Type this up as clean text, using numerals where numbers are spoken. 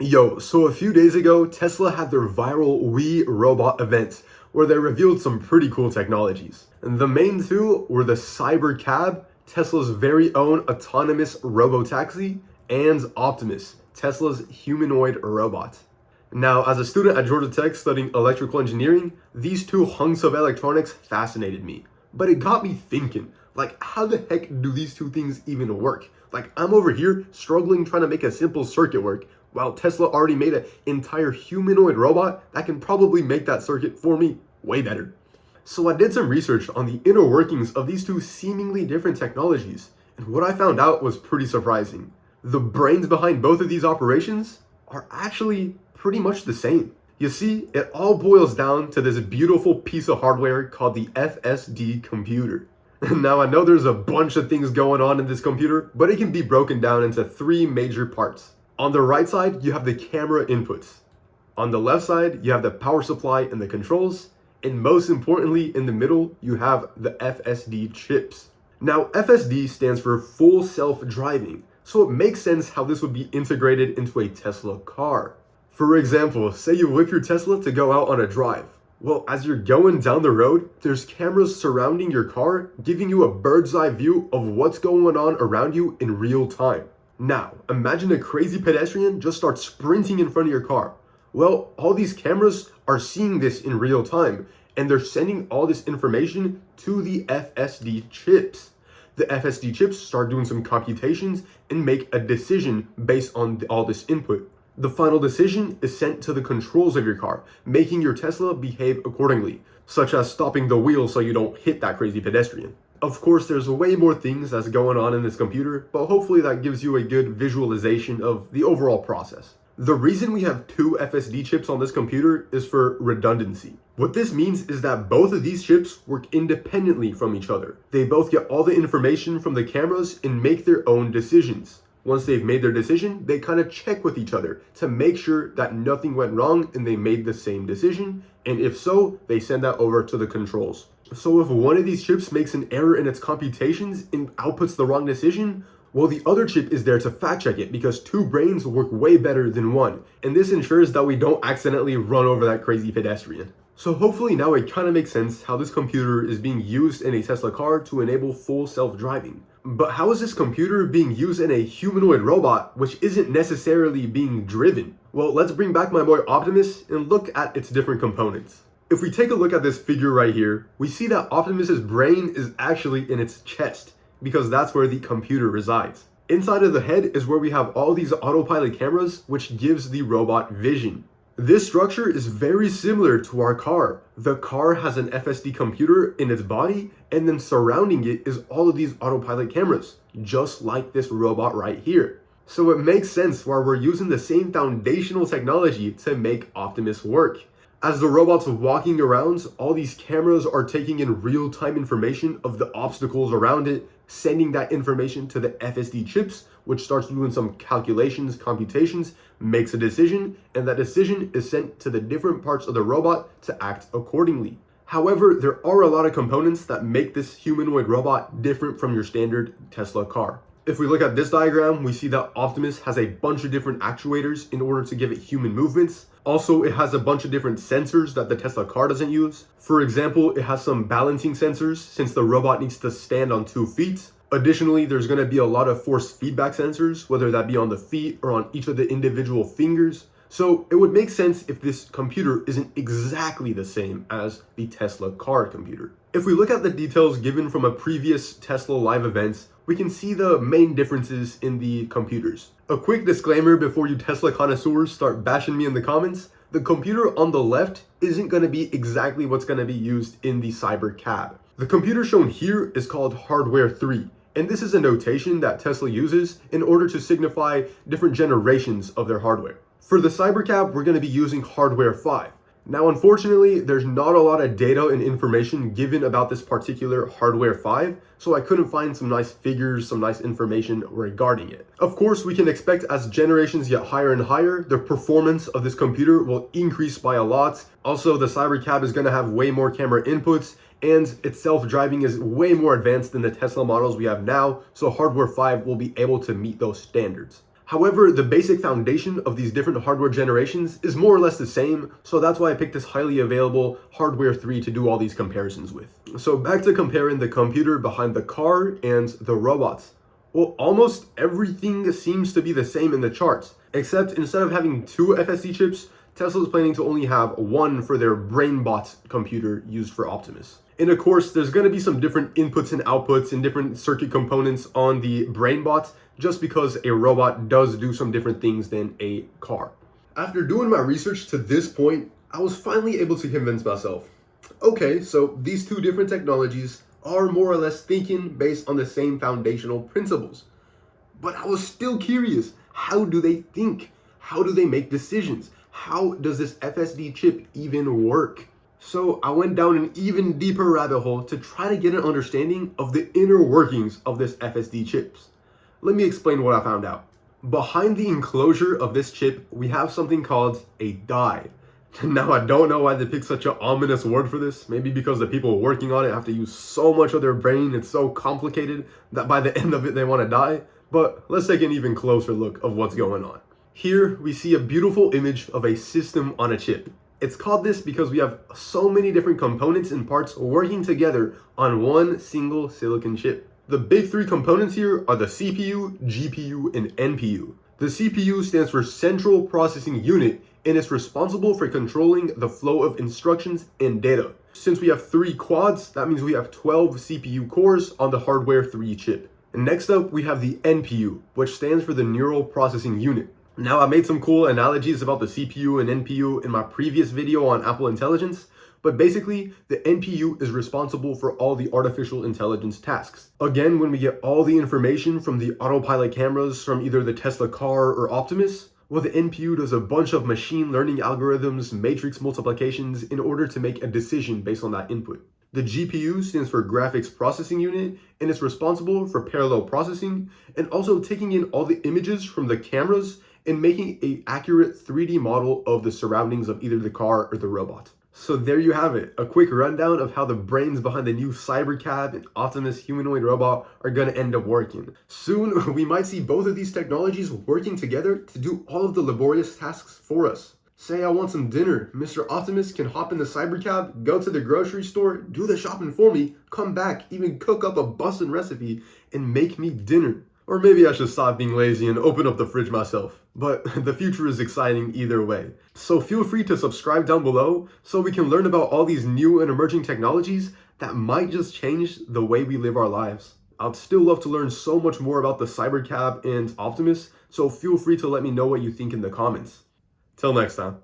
Yo, so a few days ago, Tesla had their viral We Robot event where they revealed some pretty cool technologies. And the main two were the Cybercab, Tesla's very own autonomous robotaxi, and Optimus, Tesla's humanoid robot. Now, as a student at Georgia Tech studying electrical engineering, these two hunks of electronics fascinated me. But it got me thinking, like, how the heck do these two things even work? Like, I'm over here struggling trying to make a simple circuit work, while Tesla already made an entire humanoid robot that can probably make that circuit for me way better. So I did some research on the inner workings of these two seemingly different technologies, and what I found out was pretty surprising. The brains behind both of these operations are actually pretty much the same. You see, it all boils down to this beautiful piece of hardware called the FSD computer. Now, I know there's a bunch of things going on in this computer, but it can be broken down into three major parts. On the right side, you have the camera inputs. On the left side, you have the power supply and the controls. And most importantly, in the middle, you have the FSD chips. Now, FSD stands for full self-driving, so it makes sense how this would be integrated into a Tesla car. For example, say you whip your Tesla to go out on a drive. Well, as you're going down the road, there's cameras surrounding your car, giving you a bird's eye view of what's going on around you in real time. Now, imagine a crazy pedestrian just starts sprinting in front of your car. Well, all these cameras are seeing this in real time, and they're sending all this information to the FSD chips. The FSD chips start doing some computations and make a decision based on all this input. The final decision is sent to the controls of your car, making your Tesla behave accordingly, such as stopping the wheel so you don't hit that crazy pedestrian. Of course, there's way more things that's going on in this computer, but hopefully that gives you a good visualization of the overall process. The reason we have two FSD chips on this computer is for redundancy. What this means is that both of these chips work independently from each other. They both get all the information from the cameras and make their own decisions. Once they've made their decision, they kind of check with each other to make sure that nothing went wrong and they made the same decision. And if so, they send that over to the controls. So if one of these chips makes an error in its computations and outputs the wrong decision, well, the other chip is there to fact check it because two brains work way better than one. And this ensures that we don't accidentally run over that crazy pedestrian. So hopefully now it kind of makes sense how this computer is being used in a Tesla car to enable full self-driving. But how is this computer being used in a humanoid robot which isn't necessarily being driven? Well, let's bring back my boy Optimus and look at its different components. If we take a look at this figure right here, we see that Optimus's brain is actually in its chest because that's where the computer resides. Inside of the head is where we have all these autopilot cameras, which gives the robot vision. This structure is very similar to our car. The car has an FSD computer in its body, and then surrounding it is all of these autopilot cameras, just like this robot right here. So it makes sense why we're using the same foundational technology to make Optimus work. As the robot's walking around, all these cameras are taking in real-time information of the obstacles around it, sending that information to the FSD chips, which starts doing some calculations, computations, makes a decision, and that decision is sent to the different parts of the robot to act accordingly. However, there are a lot of components that make this humanoid robot different from your standard Tesla car. If we look at this diagram, we see that Optimus has a bunch of different actuators in order to give it human movements. Also, it has a bunch of different sensors that the Tesla car doesn't use. For example, it has some balancing sensors since the robot needs to stand on 2 feet. Additionally, there's going to be a lot of force feedback sensors, whether that be on the feet or on each of the individual fingers. So it would make sense if this computer isn't exactly the same as the Tesla car computer. If we look at the details given from a previous Tesla live event, we can see the main differences in the computers. A quick disclaimer before you Tesla connoisseurs start bashing me in the comments, the computer on the left isn't going to be exactly what's going to be used in the Cybercab. The computer shown here is called Hardware 3, and this is a notation that Tesla uses in order to signify different generations of their hardware. For the Cybercab, we're going to be using Hardware 5. Now, unfortunately, there's not a lot of data and information given about this particular Hardware 5, so I couldn't find some nice figures, some nice information regarding it. Of course, we can expect as generations get higher and higher, the performance of this computer will increase by a lot. Also, the Cybercab is going to have way more camera inputs, and its self-driving is way more advanced than the Tesla models we have now, so Hardware 5 will be able to meet those standards. However, the basic foundation of these different hardware generations is more or less the same, so that's why I picked this highly available hardware 3 to do all these comparisons with. So back to comparing the computer behind the car and the robots. Well, almost everything seems to be the same in the charts, except instead of having 2 FSD chips, Tesla is planning to only have 1 for their BrainBot computer used for Optimus. And of course, there's going to be some different inputs and outputs and different circuit components on the BrainBot, just because a robot does do some different things than a car. After doing my research to this point, I was finally able to convince myself, okay, so these 2 different technologies are more or less thinking based on the same foundational principles. But I was still curious, how do they think? How do they make decisions? How does this FSD chip even work? So I went down an even deeper rabbit hole to try to get an understanding of the inner workings of this FSD chips. Let me explain what I found out. Behind the enclosure of this chip, we have something called a die. Now, I don't know why they picked such an ominous word for this. Maybe because the people working on it have to use so much of their brain, it's so complicated that by the end of it they want to die. But let's take an even closer look of what's going on. Here we see a beautiful image of a system on a chip. It's called this because we have so many different components and parts working together on one single silicon chip. The big 3 components here are the CPU, GPU, and NPU. The CPU stands for Central Processing Unit, and it's responsible for controlling the flow of instructions and data. Since we have 3 quads, that means we have 12 CPU cores on the hardware 3 chip. And next up, we have the NPU, which stands for the Neural Processing Unit. Now, I made some cool analogies about the CPU and NPU in my previous video on Apple Intelligence, but basically, the NPU is responsible for all the artificial intelligence tasks. Again, when we get all the information from the autopilot cameras from either the Tesla car or Optimus, well, the NPU does a bunch of machine learning algorithms, matrix multiplications, in order to make a decision based on that input. The GPU stands for Graphics Processing Unit, and it's responsible for parallel processing and also taking in all the images from the cameras and making an accurate 3D model of the surroundings of either the car or the robot. So there you have it, a quick rundown of how the brains behind the new Cybercab and Optimus humanoid robot are going to end up working. Soon, we might see both of these technologies working together to do all of the laborious tasks for us. Say I want some dinner, Mr. Optimus can hop in the Cybercab, go to the grocery store, do the shopping for me, come back, even cook up a bussin' recipe, and make me dinner. Or maybe I should stop being lazy and open up the fridge myself. But the future is exciting either way. So feel free to subscribe down below so we can learn about all these new and emerging technologies that might just change the way we live our lives. I'd still love to learn so much more about the Cybercab and Optimus, so feel free to let me know what you think in the comments. Till next time.